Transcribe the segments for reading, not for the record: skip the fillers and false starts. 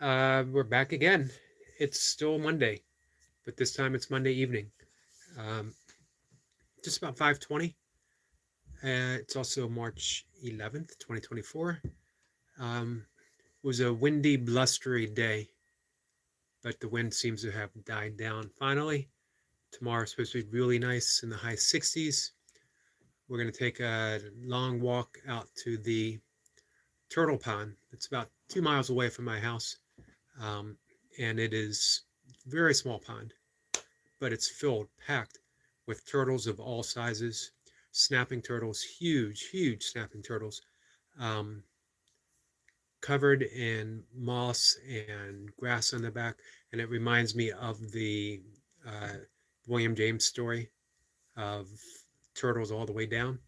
We're back again. It's still Monday, but this time it's Monday evening. Um, just about 5:20. It's also March 11th, 2024. It was a windy, blustery day, but the wind seems to have died down finally. Tomorrow's supposed to be really nice in the high 60s. We're going to take a long walk out to the turtle pond. It's about 2 miles away from my house, um, and it is a very small pond, but it's filled, packed with turtles of all sizes, snapping turtles, huge, huge snapping turtles, um, covered in moss and grass on the back. And it reminds me of the uh, William James story of turtles all the way down.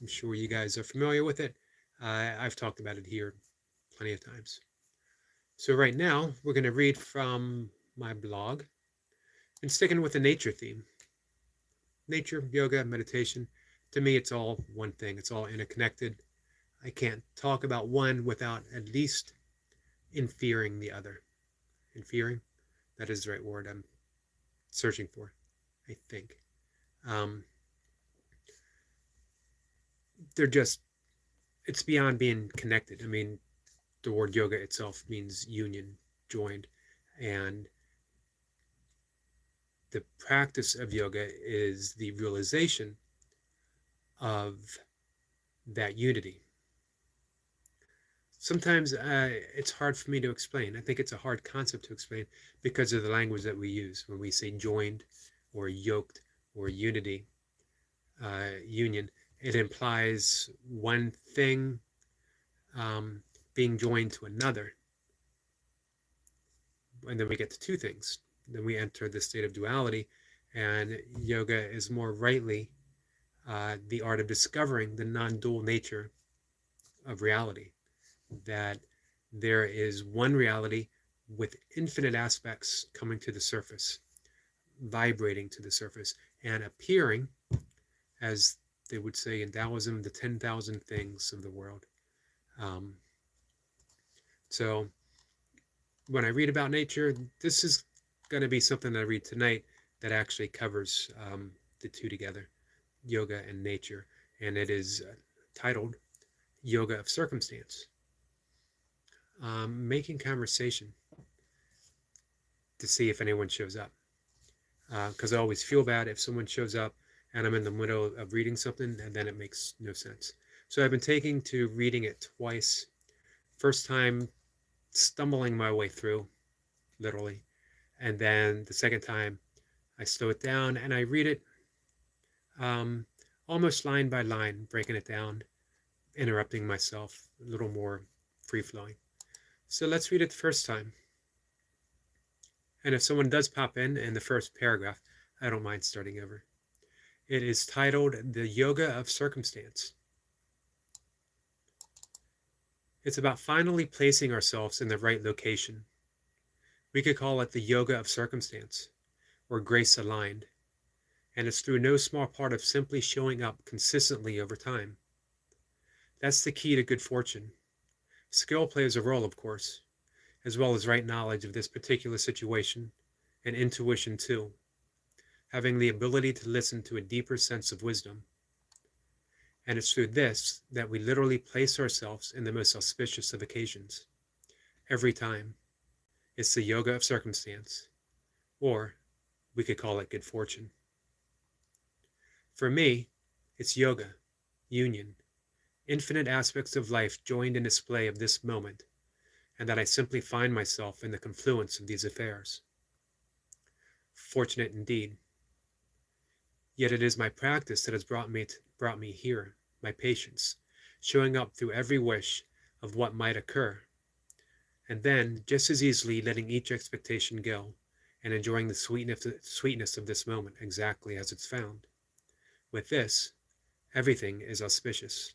I'm sure you guys are familiar with it. I've talked about it here plenty of times. So right now, we're going to read from my blog and sticking with the nature theme. Nature, yoga, meditation, to me, it's all one thing. It's all interconnected. I can't talk about one without at least infering the other. Infering? That is the right word I'm searching for, I think. Um, they're just, it's beyond being connected. I mean, the word yoga itself means union, joined. And the practice of yoga is the realization of that unity. Sometimes it's hard for me to explain. I think it's a hard concept to explain because of the language that we use when we say joined or yoked or unity, union. It implies one thing um, being joined to another. And then we get to two things. Then we enter the state of duality, and yoga is more rightly the art of discovering the non-dual nature of reality. That there is one reality with infinite aspects coming to the surface, vibrating to the surface, and appearing, as they would say in Taoism, the 10,000 things of the world. Um, so when I read about nature, this is going to be something that I read tonight that actually covers the two together, yoga and nature. And it is titled Yoga of Circumstance. Making conversation to see if anyone shows up. Because I always feel bad if someone shows up and I'm in the middle of reading something and then it makes no sense. So I've been taking to reading it twice. First time stumbling my way through, literally. And then the second time I slow it down and I read it um, almost line by line, breaking it down, interrupting myself, a little more free flowing. So let's read it the first time. And if someone does pop in the first paragraph, I don't mind starting over. It is titled The Yoga of Circumstance. It's about finally placing ourselves in the right location. We could call it the yoga of circumstance, or grace aligned, and it's through no small part of simply showing up consistently over time. That's the key to good fortune. Skill plays a role, of course, as well as right knowledge of this particular situation, and intuition too, having the ability to listen to a deeper sense of wisdom. And it's through this that we literally place ourselves in the most auspicious of occasions. Every time. It's the yoga of circumstance, or we could call it good fortune. For me, it's yoga, union, infinite aspects of life joined in display of this moment, and that I simply find myself in the confluence of these affairs. Fortunate indeed. Yet it is my practice that has brought me here, my patience, showing up through every wish of what might occur, and then just as easily letting each expectation go and enjoying the sweetness of this moment exactly as it's found. With this, everything is auspicious.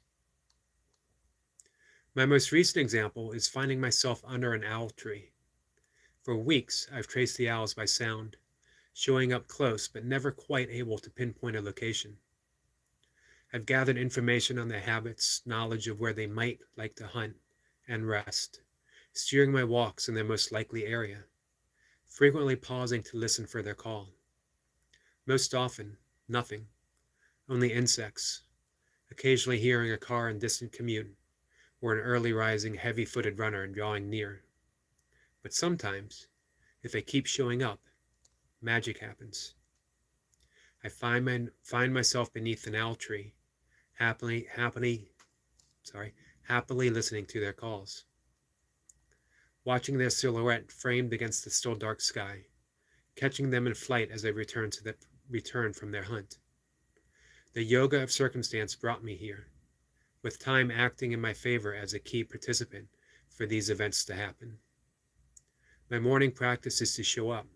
My most recent example is finding myself under an owl tree. For weeks, I've traced the owls by sound, showing up close but never quite able to pinpoint a location. I've gathered information on their habits, knowledge of where they might like to hunt and rest, steering my walks in their most likely area, frequently pausing to listen for their call. Most often, nothing, only insects, occasionally hearing a car in distant commute, or an early rising, heavy-footed runner drawing near. But sometimes, if they keep showing up, magic happens. I find myself beneath an owl tree, happily listening to their calls, watching their silhouette framed against the still dark sky, catching them in flight as they return from their hunt. The yoga of circumstance brought me here, with time acting in my favor as a key participant for these events to happen. My morning practice is to show up,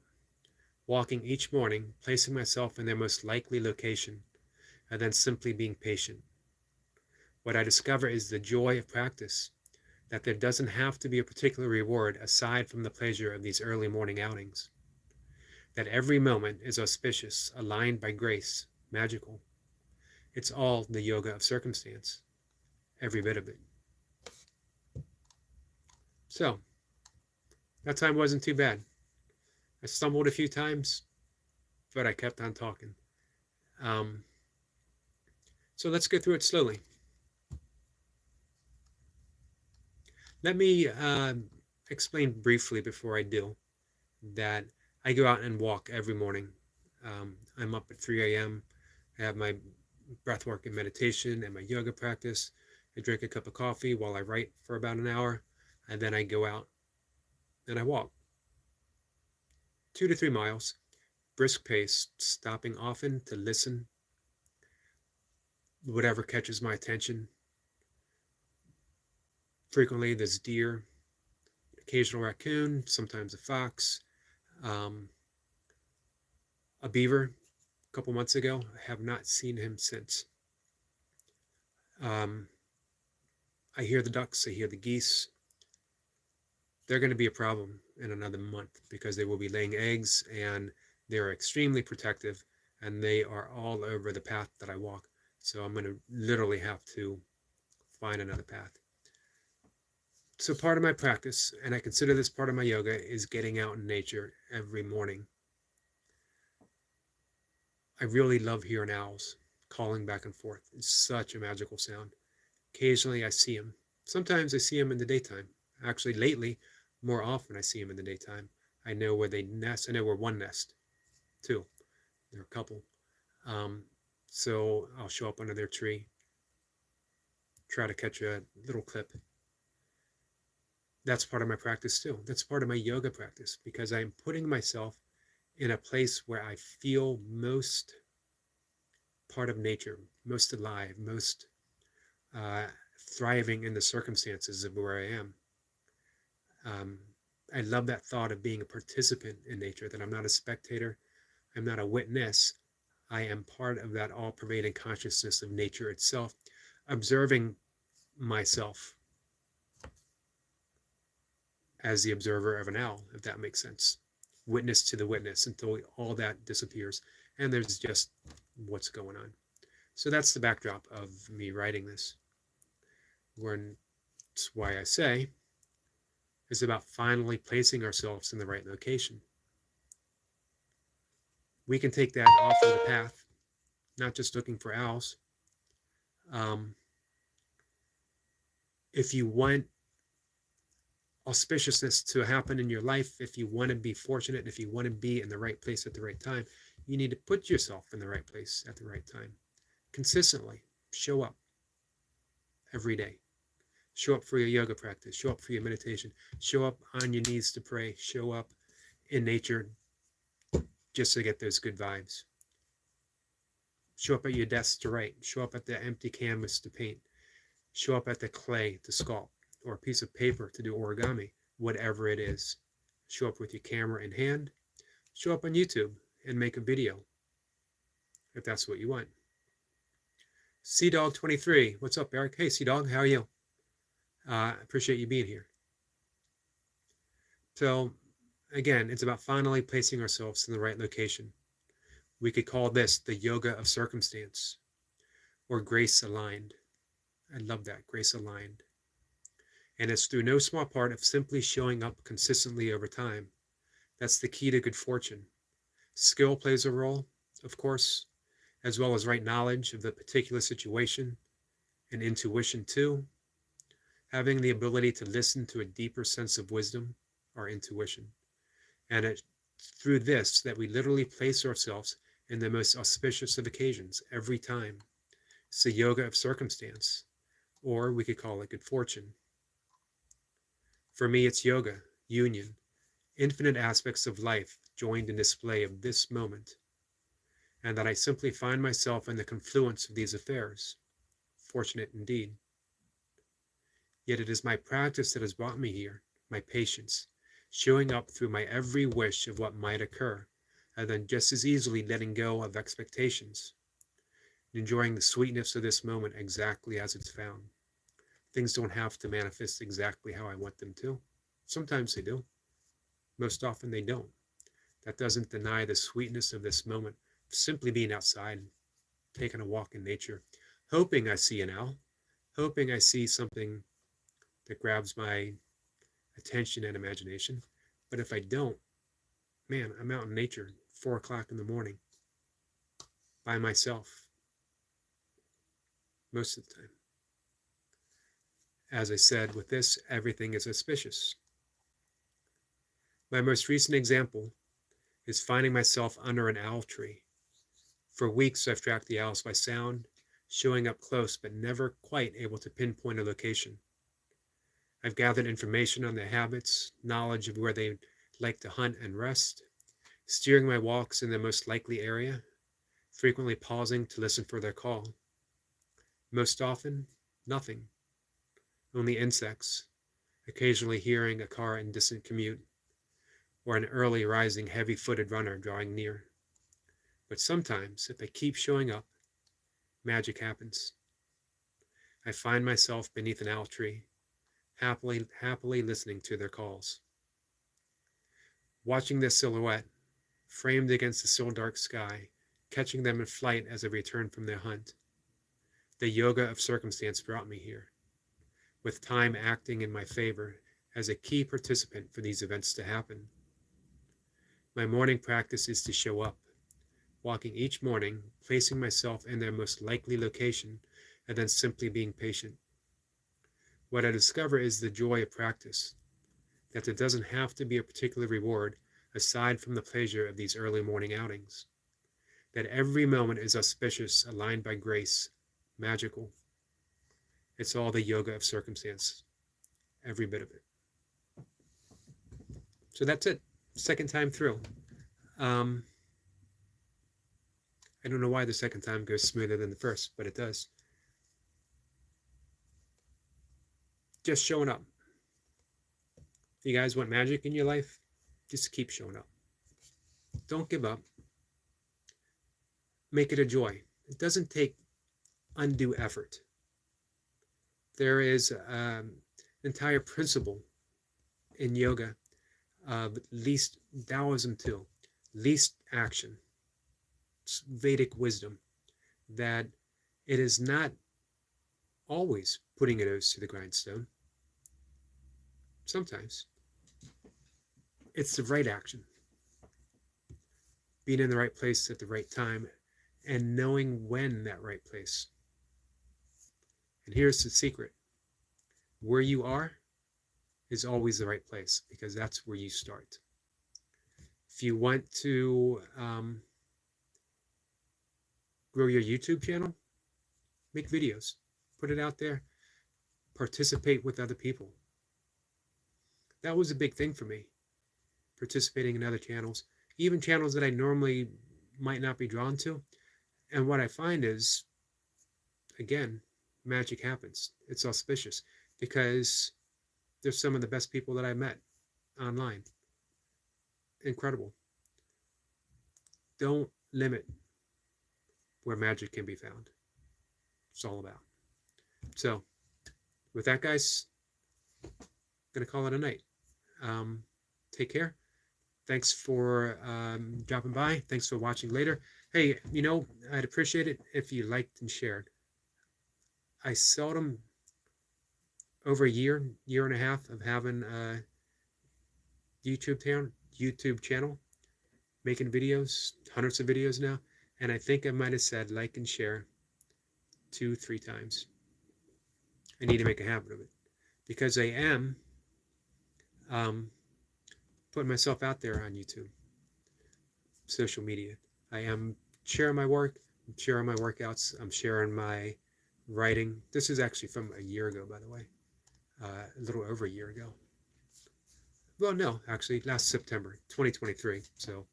walking each morning, placing myself in their most likely location, and then simply being patient. What I discover is the joy of practice, that there doesn't have to be a particular reward aside from the pleasure of these early morning outings. That every moment is auspicious, aligned by grace, magical. It's all the yoga of circumstance, every bit of it. So, that time wasn't too bad. I stumbled a few times, but I kept on talking. So let's go through it slowly. Let me explain briefly before I do that I go out and walk every morning. I'm up at 3 a.m. I have my breath work and meditation and my yoga practice. I drink a cup of coffee while I write for about an hour, and then I go out and I walk 2 to 3 miles, brisk pace, stopping often to listen, whatever catches my attention. Frequently there's deer, occasional raccoon, sometimes a fox, a beaver. A couple months ago, I have not seen him since. I hear the ducks, I hear the geese. They're going to be a problem in another month because they will be laying eggs and they're extremely protective and they are all over the path that I walk. So I'm going to literally have to find another path. So part of my practice, and I consider this part of my yoga, is getting out in nature every morning. I really love hearing owls calling back and forth. It's such a magical sound. Occasionally I see them. Sometimes I see them in the daytime. Actually, lately, more often I see them in the daytime. I know where they nest. I know where one nest, two. There are a couple. So I'll show up under their tree, try to catch a little clip. That's part of my practice too. That's part of my yoga practice because I'm putting myself in a place where I feel most part of nature, most alive, most thriving in the circumstances of where I am. I love that thought of being a participant in nature, that I'm not a spectator, I'm not a witness. I am part of that all-pervading consciousness of nature itself, observing myself as the observer of an owl, if that makes sense. Witness to the witness until all that disappears and there's just what's going on. So that's the backdrop of me writing this. It's why I say it's about finally placing ourselves in the right location. We can take that off of the path, not just looking for owls. If you want auspiciousness to happen in your life, if you want to be fortunate, if you want to be in the right place at the right time, you need to put yourself in the right place at the right time. Consistently show up every day. Show up for your yoga practice. Show up for your meditation. Show up on your knees to pray. Show up in nature just to get those good vibes. Show up at your desk to write. Show up at the empty canvas to paint. Show up at the clay to sculpt, or a piece of paper to do origami, whatever it is. Show up with your camera in hand. Show up on YouTube and make a video, if that's what you want. CDog23, what's up, Eric? Hey, CDog, how are you? I appreciate you being here. So, again, it's about finally placing ourselves in the right location. We could call this the yoga of circumstance, or grace aligned. I love that, grace aligned. And it's through no small part of simply showing up consistently over time. That's the key to good fortune. Skill plays a role, of course, as well as right knowledge of the particular situation, and intuition too, having the ability to listen to a deeper sense of wisdom, our intuition. And it's through this that we literally place ourselves in the most auspicious of occasions every time. It's the yoga of circumstance, or we could call it good fortune. For me, it's yoga, union, infinite aspects of life joined in display of this moment, and that I simply find myself in the confluence of these affairs. Fortunate indeed. Yet it is my practice that has brought me here, my patience, showing up through my every wish of what might occur, and then just as easily letting go of expectations, enjoying the sweetness of this moment exactly as it's found. Things don't have to manifest exactly how I want them to. Sometimes they do. Most often they don't. That doesn't deny the sweetness of this moment of simply being outside, taking a walk in nature, hoping I see an owl, hoping I see something that grabs my attention and imagination. But if I don't, man, I'm out in nature, 4 o'clock in the morning, by myself, most of the time. As I said, with this, everything is auspicious. My most recent example is finding myself under an owl tree. For weeks, I've tracked the owls by sound, showing up close, but never quite able to pinpoint a location. I've gathered information on their habits, knowledge of where they like to hunt and rest, steering my walks in the most likely area, frequently pausing to listen for their call. Most often, nothing. Only insects, occasionally hearing a car in distant commute, or an early rising heavy-footed runner drawing near. But sometimes, if I keep showing up, magic happens. I find myself beneath an owl tree, happily listening to their calls. Watching their silhouette, framed against the still dark sky, catching them in flight as they return from their hunt. The yoga of circumstance brought me here, with time acting in my favor as a key participant for these events to happen. My morning practice is to show up, walking each morning, placing myself in their most likely location, and then simply being patient. What I discover is the joy of practice, that there doesn't have to be a particular reward aside from the pleasure of these early morning outings, that every moment is auspicious, aligned by grace, magical. It's all the yoga of circumstance, every bit of it. So that's it, second time through. I don't know why the second time goes smoother than the first, but it does. Just showing up. If you guys want magic in your life, just keep showing up. Don't give up. Make it a joy. It doesn't take undue effort. There is an entire principle in yoga of least Taoism too, least action. It's Vedic wisdom, that it is not always putting a nose to the grindstone. Sometimes it's the right action, being in the right place at the right time, and knowing when that right place. And here's the secret: where you are is always the right place, because that's where you start. If you want to grow your YouTube channel, make videos, put it out there, participate with other people. That was a big thing for me, participating in other channels, even channels that I normally might not be drawn to. And what I find is, again, magic happens. It's auspicious, because they're some of the best people that I met online. Incredible. Don't limit where magic can be found. It's all about. So, with that, guys, I'm going to call it a night. Take care. Thanks for dropping by. Thanks for watching later. Hey, I'd appreciate it if you liked and shared. I seldom over a year and a half of having a YouTube channel, making videos, hundreds of videos now, and I think I might have said like and share 2, 3 times. I need to make a habit of it because I am um, putting myself out there on YouTube, social media. I am sharing my work, I'm sharing my workouts, I'm sharing my writing. This is actually from a year ago, by the way, a little over a year ago. Well, no, actually, last September, 2023. So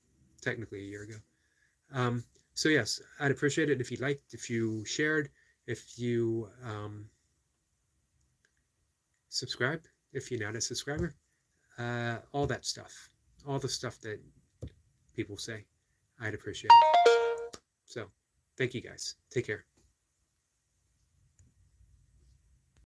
technically a year ago. So yes, I'd appreciate it if you liked, if you shared, if you subscribe, if you're not a subscriber, all that stuff, all the stuff that people say, I'd appreciate it. So thank you guys. Take care.